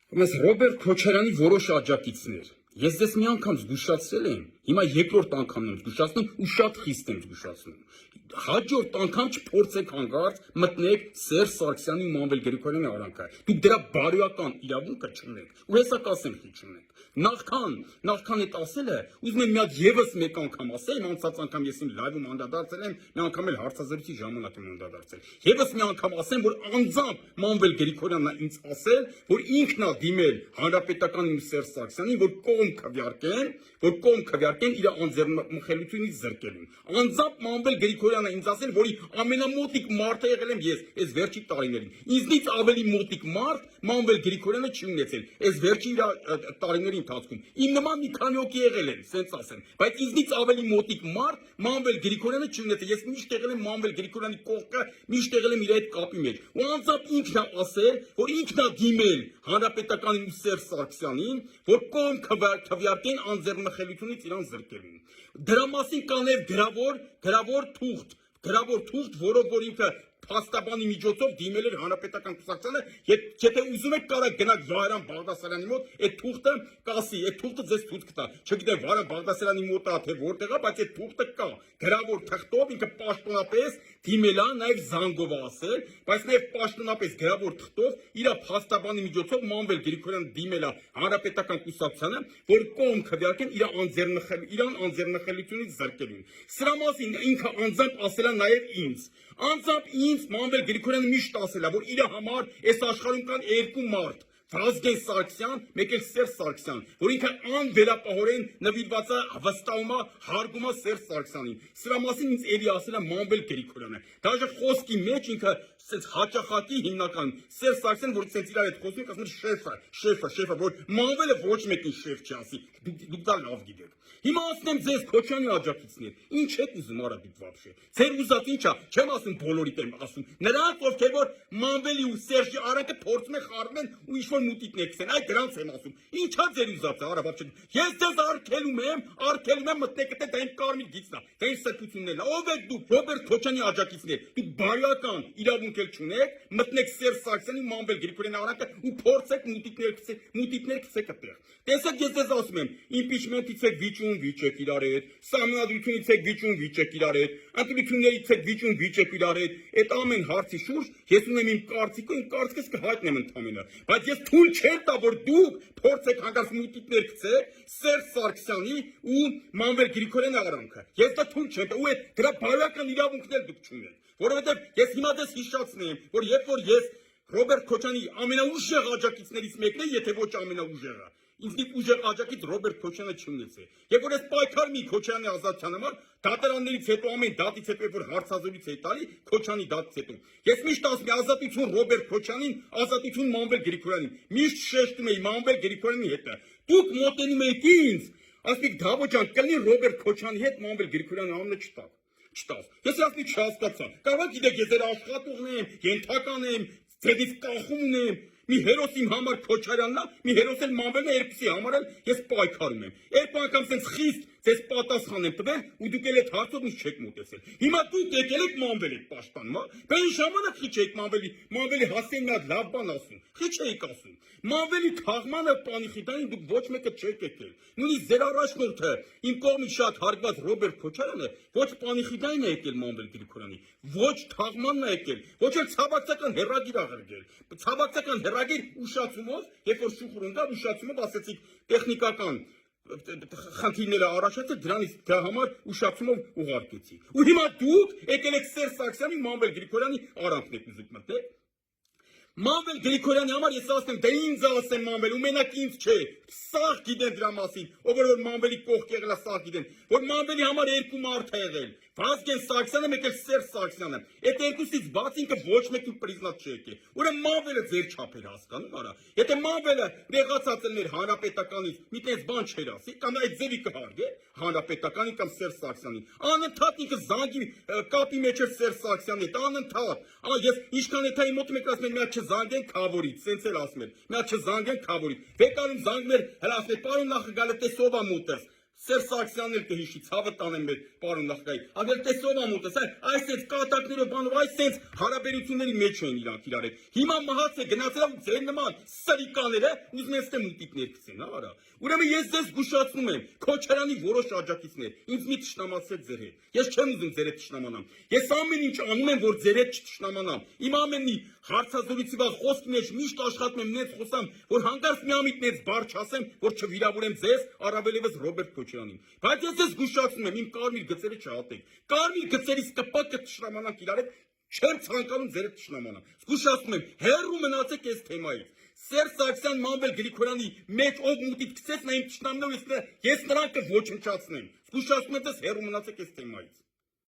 Mas Ռոբերտ Քոչարյանի որոշ աջակիցներ ես ձեզ մի անգամ զգուշացրել եմ, հիմա երկրորդ անգամն եմ զգուշացնում ու շատ խիստ եմ զգուշացնում։ Հաջորդ անգամ չփորձեք հանգարց մտնեք Սերժ Սարգսյանի ու Մանվել Գրիգորյանի արանքը։ Դուք դրա բարոյական իրավունքը չունեք։ Ու հեսա կասեմ չի չունեք։ Նախքան այդ ասելը, ուզում եմ մի հատ եւս մեկ անգամ ասեմ, անցած անգամ ես իմ լայվում անդրադարձել եմ, մի անգամ էլ հարցազրույցի ժամանակ եմ անդրադարձել։ Եվս մի անգամ ասեմ, որ անձամբ Մանվել Գրիգորյանն ինձ ասել, որ ինքն է դիմել Հանրապետականին ու Սերժ Սարգսյանին, որ կողմ քվեարկեն իր անձեռնմխելությունից զրկելուն։ Անձամբ Մանվել Գրիգորյանը ինձ ասել, որի ամենամոտիկ մարդը եղել եմ ես, այս վերջի տարիներին։ Ինձնից ավելի մոտիկ մարդ Մանվել Գրիգորյանը չի ունեցել։ Այս վերջի տարիների ընթացքում իմ նման մի քանի հոգի եղել են, սենց ասեմ, բայց ինձնից ավելի մոտիկ մարդ Մանվել Գրիգորյանը չի ունեցել։ Ես միշտ եղել եմ Մանվել Գրիգորյանի կողքը, միշտ եղել եմ իր այդ կապի մեջ։ Ու անձամբ ինքն է ասել, որ ինքն է դիմել Հանրապետականին ու Սերժ Սարգսյանին, որ կողմ քվեարկեն անձեռնմխելությունից իրան զրկելուն։ Դրա մասին կա նաև գրավոր թուղթ, որով որ ինքը փաստաբանի միջոցով դիմել էր Հանրապետական կուսակցությանը, եթե ուզում եք կարող գնաք Վահրամ Բաղդասարյանի մոտ, այդ թուղթը կասի, այդ թուղթը ձեզ ցույց կտա։ Չգիտեմ Վահրամ Բաղդասարյանի մոտ է թե որտեղ է, բայց այդ թուղթը կա։ Գրավոր թղթով ինքը պաշտոնապես դիմել է, նաև զանգով ասել, բայց նաև պաշտոնապես գրավոր թղթով իր փաստաբանի միջոցով Մանվել Գրիգորյանը դիմել է Հանրապետական կուսակցությանը, որ կողմ քվեարկեն իրան անձեռնխելությունից զրկելուն։ Սրա մասին ինքը անձամբ ասել է նաև ինձ։ Անձամբ ինձ Մանվել Գրիգորյանը միշտ ասել է, որ իր համար այս աշխարհում կան երկու մարդ, Վազգեն Սարգսյան, մեկ էլ Սերժ Սարգսյան, որ ինքը անվերապահորեն նվիրված է վստահում է հարգում է Սերժ Սարգսյանին։ Սրա մասին ինձ էլի ասել է Մանվել Գրիգորյանը։ Դաժե խոսքի մեջ ինքը սենց հաճախակի հիմնական Սերժ Սարգսյան, որ սենց իրար հետ խոսում, ասում է շեֆը, որ Մանվելը ոչ մեկին շեֆ չի ասի։ Դուք դա լավ գիտեք։ Հիմա ասեմ ձեզ Քոչյանի աջակիցներ, ինչ եք ուզում արա դուք վաբշե։ Ձեր ուզած ինչա, չեմ ասում բոլորիդ եմ ասում։ Նրանք ովքեր որ Մանվելի ու Սերժի արանքը փորձում են խառնել ու ինչ-որ մուտիկներ գցեն, այդ դրանց եմ ասում։ Ինչա ձեր ուզածը, արա վաբշե։ Ես ձեզ արգելում եմ մտնեք այդ այն կարմիր գիծն է, դա ինչ սրբություններն է։ Ով եք դուք, Ռոբերտ Քոչյանի աջակիցներ։ Դուք բարոյական իրավունք էլ չունեք, մտնեք Սերժ Սարգսյանի ու Մանվել Գրիգորյանի արանքը ու փորձեք մուտիկներ գցեք այդտեղ։ Տեսեք ես ձեզ ասում եմ, իմպիչմենտից եք վիճեք իրար հետ, սահմանադրությունից եք վիճեք իրար հետ, ընտրություններից եք վիճեք իրար հետ, այդ ամեն հարցի շուրջ ես ունեմ իմ կարծիքս կհայտնեմ ընդամենը, բայց ես թույլ չեմ տա, որ դուք փորձեք հանկարծ մուտիկներ գցեք Սերժ Սարգսյանի ու Մանվել Գրիգորյանի արանքը։ Ես դա թույլ չեմ տա, ու այդ դրա բարոյական իրավունքն էլ դուք չունեք, որովհետև ես հիմա դες հիշացնեմ, որ երբ որ ես Ռոբերտ Քոչյանի ամենաուժեղ աջակիցներից մեկն է, եթե ոչ ամենաուժեղը։ Ինձնից ուժեղ աջակից Ռոբերտ Քոչյանը չի ունեցել։ Երբ որ ես պայքարում եմ Քոչյանի ազատության համար, դատարաններից հետո ամեն դատից հետո որ հարցազրույց է տալի Քոչյանի դատից հետո։ Ես միշտ ասում եմ ազատություն Ռոբերտ Քոչյանին, ազատություն Մանվել Գրիգորյանին։ Միշտ շեշտում եմ Մանվել Գրիգորյանի հետ։ Դուք մոտենում եք ինձ, ասեք Դավո ջան, կլինի Ռոբերտ Քոչյանի հետ Մանվել Գրիգորյանի անունը չտակ։ Ես ասի չհասկացա։ Կարող գիտեք ես դեր աշխատողն եմ, ենթական եմ, ձեզից կախում ունեմ։ Մի հերոս իմ համար Քոչարյանն է, մի հերոս էլ Մանվելն է, երկուսի համար էլ ես պայքարում եմ։ Երբ անգամ sense խիստ ձեզ պատասխան եմ տվել ու դուք էլ այդ հարցով ինձ չեք մոտեցել։ Հիմա դուք եկել եք Մանվելի պաշտպանմա, բան ժամանակ խիչ եք Մանվելի հասեն մի հատ լավ բան ասում։ Խիչ եք ասում։ Մանվելի թաղմանը պանիխիդային դուք ոչ մեկը չեք եկել։ Նույնիսկ ձեր առաջնորդը իմ կողմից շատ հարգված Ռոբերտ Քոչարյանը ոչ պանիխիդային է եկել Մանվել Գրիգորյանի, ոչ թաղմանն է եկել, ոչ էլ ցավակցական հերագիր աղրգել։ Ցավակցական հերագիր ուշացումով, երբ որ շուխուր ընկավ ուշացումով ասեցիք տեխնիկական խնդիրները առաջացել դրանից դրա համար ուշացումով ուղարկեցի։ Ու հիմա դուք եկել եք Սերժ Սարգսյանի Մանվել Գրիգորյանի արանքն եք ուզում մտնել։ Մանվել Գրիգորյանի համար ես ասում եմ, դե ինձ ասեմ Մանվել, ու մենակ ինձ չէ, սաղ գիտեն դրա մասին, ով որ Մանվելի կողք եղել է սաղ գիտեն, որ Մանվելի համար երկու մարդ է եղել, Վազգեն Սարգսյանը, մեկ էլ Սերժ Սարգսյանը, այդ երկուսից բաց ինքը ոչ մեկին պրիզնատ չի եկել, ուրեմն Մանվելը ձեր չափ էր հասկանում, արա, եթե Մանվելը նեղացած էր Հանրապետականից, մի տես բան չէր ասի, կամ այդ ձևի կհարգե Հանրապետականին կամ Սերժ Սարգսյանին, անընդհատ ինքը զանգի կապի մեջ էր Սերժ Սարգսյանի հետ, անընդհատ, ես ինչքան եթե մոտում եք ասում եմ, չզանգեն Քավորից, սենց էլ ասում եմ, մի հատ չզանգեն Քավորից, վեկանում զանգներ հրասներ, պարոն նախագահ, տես ով է մոտս, Սեր Սաքսյանն էլ կհիշի, ցավը տանեմ մեր պարոն նախագահի։ Ագել տեսով ամոթս, այսպես կատակներով բանով, այսպես հարաբերությունների մեջ են իրանք իրար հետ։ Հիմա մահաց է գնացել ու ձեր նման սրիկաները ուզում են ստե մուտիկներ գցեն, արա։ Ուրեմն ես ձեզ զգուշացնում եմ, Քոչարյանի որոշ աջակիցներ, ինձ մի թշնամացեք ձեր հետ։ Ես չեմ ուզում ձեր հետ թշնամանամ։ Ես ամեն ինչ անում եմ, որ ձեր հետ չթշնամանամ։ Իմ ամեն մի հարցազրույցի վաղ խոսքի մեջ միշտ աշխատում եմ նենց խոսամ, որ հանկարծ միամիտ նենց բառ չասեմ, որ չվիրավորեմ ձեզ, առավելևս Ռոբերտ Քոչարյանին։ Բայց ես ձեզ զգուշացնում եմ, իմ կարմիր գծերը չհատեք։ Կարմիր գծերից կպակը թշնամանանք իրար հետ, չեմ ցանկանում ձեր հետ թշնամանալ։ Զգուշացնում եմ, հեռու մնացեք այս թեմայից։ Սերժ Սարգսյան Մանվել Գրիգորյանի մեջ ով մուտիկ գցեց նա իմ թշնամներով ես նրան կոչնչացնեմ։ Զգուշացնում եմ, ձեզ հեռու մնացեք այս թեմայից։